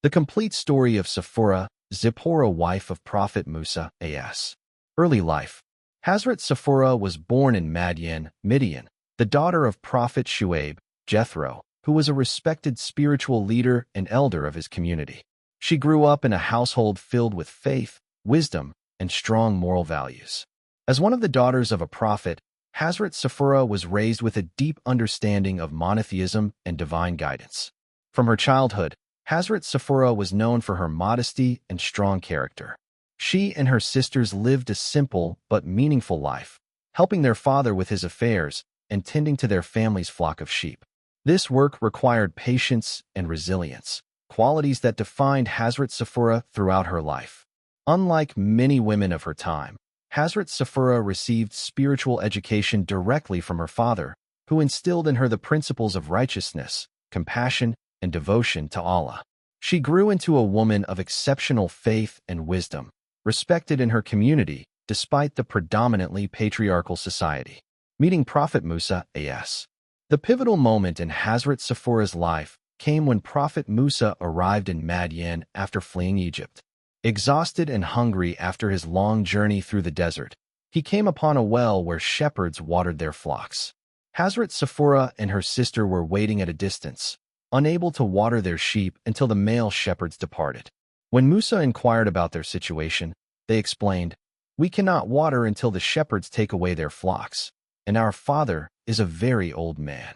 The complete story of Safoora, Zipporah, wife of Prophet Musa, a.s. Early life. Hazrat Safoora was born in Madian, Midian, the daughter of Prophet Shuaib, Jethro, who was a respected spiritual leader and elder of his community. She grew up in a household filled with faith, wisdom, and strong moral values. As one of the daughters of a prophet, Hazrat Safoora was raised with a deep understanding of monotheism and divine guidance. From her childhood, Hazrat Safoora was known for her modesty and strong character. She and her sisters lived a simple but meaningful life, helping their father with his affairs and tending to their family's flock of sheep. This work required patience and resilience, qualities that defined Hazrat Safoora throughout her life. Unlike many women of her time, Hazrat Safoora received spiritual education directly from her father, who instilled in her the principles of righteousness, compassion, and devotion to Allah. She grew into a woman of exceptional faith and wisdom, respected in her community despite the predominantly patriarchal society. Meeting Prophet Musa, a.s. The pivotal moment in Hazrat Safoora's life came when Prophet Musa arrived in Madian after fleeing Egypt. Exhausted and hungry after his long journey through the desert, he came upon a well where shepherds watered their flocks. Hazrat Safoora and her sister were waiting at a distance, unable to water their sheep until the male shepherds departed. When Musa inquired about their situation, they explained, "We cannot water until the shepherds take away their flocks, and our father is a very old man."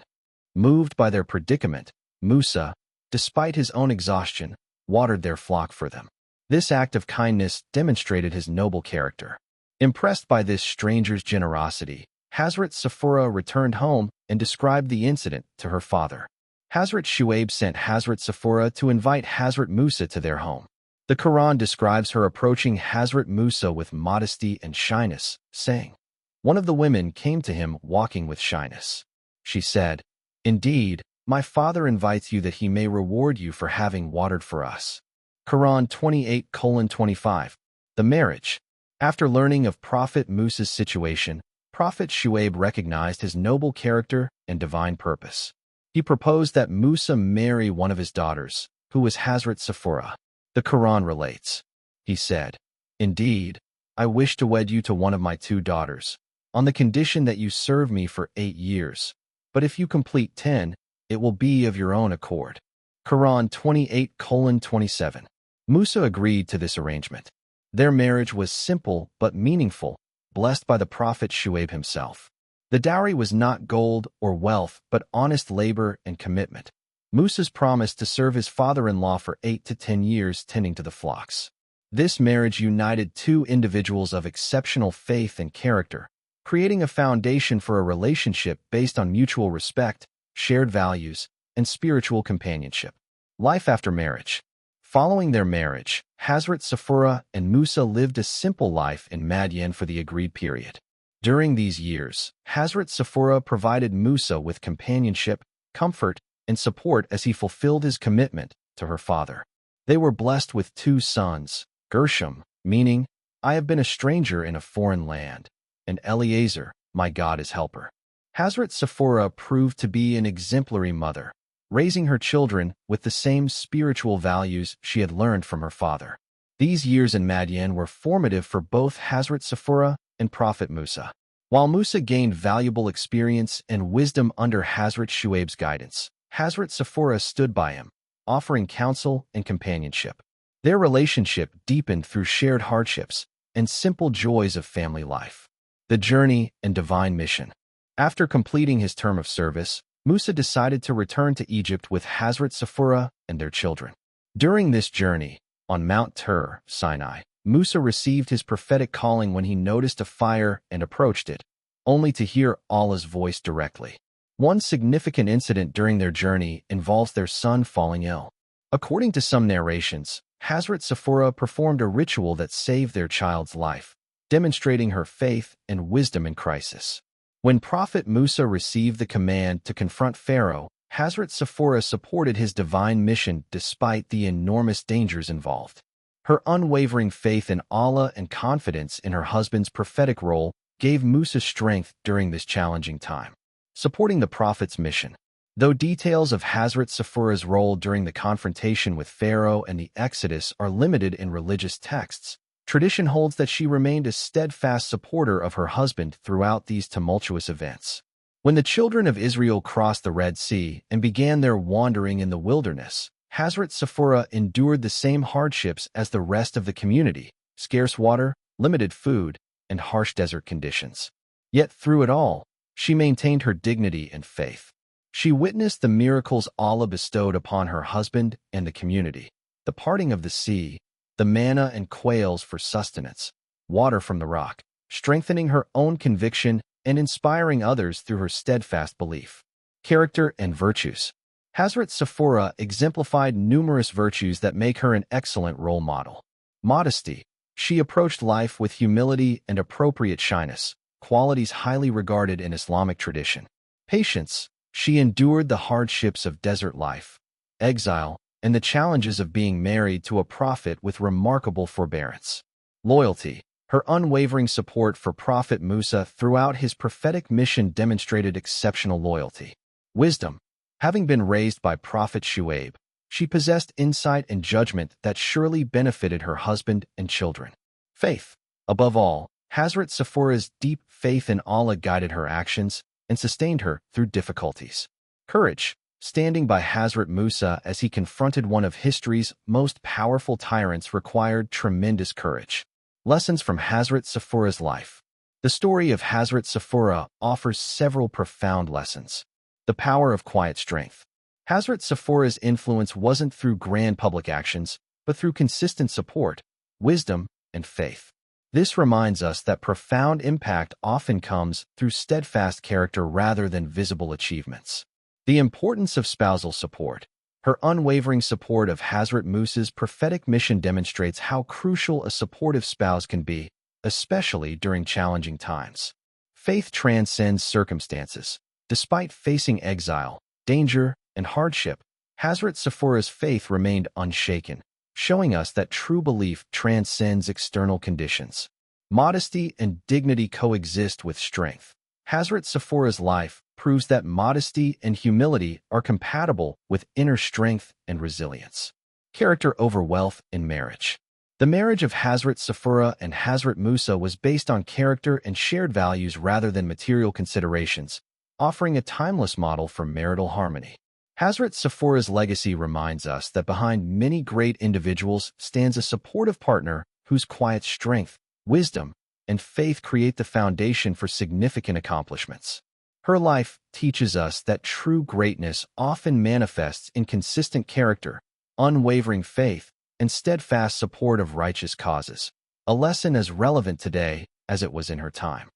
Moved by their predicament, Musa, despite his own exhaustion, watered their flock for them. This act of kindness demonstrated his noble character. Impressed by this stranger's generosity, Hazrat Safoora returned home and described the incident to her father. Hazrat Shuaib sent Hazrat Safoora to invite Hazrat Musa to their home. The Quran describes her approaching Hazrat Musa with modesty and shyness, saying, "One of the women came to him walking with shyness. She said, 'Indeed, my father invites you that he may reward you for having watered for us.'" Quran 28:25. The marriage. After learning of Prophet Musa's situation, Prophet Shuaib recognized his noble character and divine purpose. He proposed that Musa marry one of his daughters, who was Hazrat Safoora. The Quran relates, he said, "Indeed, I wish to wed you to one of my two daughters, on the condition that you serve me for 8 years. But if you complete 10, it will be of your own accord." Quran 28:27. Musa agreed to this arrangement. Their marriage was simple but meaningful, blessed by the Prophet Shuaib himself. The dowry was not gold or wealth, but honest labor and commitment. Musa's promise to serve his father-in-law for 8 to 10 years tending to the flocks. This marriage united two individuals of exceptional faith and character, creating a foundation for a relationship based on mutual respect, shared values, and spiritual companionship. Life after marriage. Following their marriage, Hazrat Safoora and Musa lived a simple life in Madian for the agreed period. During these years, Hazrat Safoora provided Musa with companionship, comfort, and support as he fulfilled his commitment to her father. They were blessed with 2 sons, Gershom, meaning, "I have been a stranger in a foreign land," and Eliezer, "My God is helper." Hazrat Safoora proved to be an exemplary mother, raising her children with the same spiritual values she had learned from her father. These years in Madian were formative for both Hazrat Safoora and Prophet Musa. While Musa gained valuable experience and wisdom under Hazrat Shuaib's guidance, Hazrat Safoora stood by him, offering counsel and companionship. Their relationship deepened through shared hardships and simple joys of family life. The journey and divine mission. After completing his term of service, Musa decided to return to Egypt with Hazrat Safoora and their children. During this journey, on Mount Tur, Sinai, Musa received his prophetic calling when he noticed a fire and approached it, only to hear Allah's voice directly. One significant incident during their journey involves their son falling ill. According to some narrations, Hazrat Safoora performed a ritual that saved their child's life, demonstrating her faith and wisdom in crisis. When Prophet Musa received the command to confront Pharaoh, Hazrat Safoora supported his divine mission despite the enormous dangers involved. Her unwavering faith in Allah and confidence in her husband's prophetic role gave Musa strength during this challenging time. Supporting the Prophet's mission. Though details of Hazrat Safora's role during the confrontation with Pharaoh and the Exodus are limited in religious texts, tradition holds that she remained a steadfast supporter of her husband throughout these tumultuous events. When the children of Israel crossed the Red Sea and began their wandering in the wilderness, Hazrat Safoora endured the same hardships as the rest of the community: scarce water, limited food, and harsh desert conditions. Yet through it all, she maintained her dignity and faith. She witnessed the miracles Allah bestowed upon her husband and the community: the parting of the sea, the manna and quails for sustenance, water from the rock, strengthening her own conviction and inspiring others through her steadfast belief. Character and virtues. Hazrat Safoora exemplified numerous virtues that make her an excellent role model. Modesty. She approached life with humility and appropriate shyness, qualities highly regarded in Islamic tradition. Patience. She endured the hardships of desert life, exile, and the challenges of being married to a prophet with remarkable forbearance. Loyalty. Her unwavering support for Prophet Musa throughout his prophetic mission demonstrated exceptional loyalty. Wisdom. Having been raised by Prophet Shuaib, she possessed insight and judgment that surely benefited her husband and children. Faith. Above all, Hazrat Safoora's deep faith in Allah guided her actions and sustained her through difficulties. Courage. Standing by Hazrat Musa as he confronted one of history's most powerful tyrants required tremendous courage. Lessons from Hazrat Safoora's life. The story of Hazrat Safoora offers several profound lessons. The power of quiet strength. Hazrat Safoora's influence wasn't through grand public actions, but through consistent support, wisdom, and faith. This reminds us that profound impact often comes through steadfast character rather than visible achievements. The importance of spousal support. Her unwavering support of Hazrat Musa's prophetic mission demonstrates how crucial a supportive spouse can be, especially during challenging times. Faith transcends circumstances. Despite facing exile, danger, and hardship, Hazrat Safoora's faith remained unshaken, showing us that true belief transcends external conditions. Modesty and dignity coexist with strength. Hazrat Safoora's life proves that modesty and humility are compatible with inner strength and resilience. Character over wealth in marriage. The marriage of Hazrat Safoora and Hazrat Musa was based on character and shared values rather than material considerations, offering a timeless model for marital harmony. Hazrat Safoora's legacy reminds us that behind many great individuals stands a supportive partner whose quiet strength, wisdom, and faith create the foundation for significant accomplishments. Her life teaches us that true greatness often manifests in consistent character, unwavering faith, and steadfast support of righteous causes, a lesson as relevant today as it was in her time.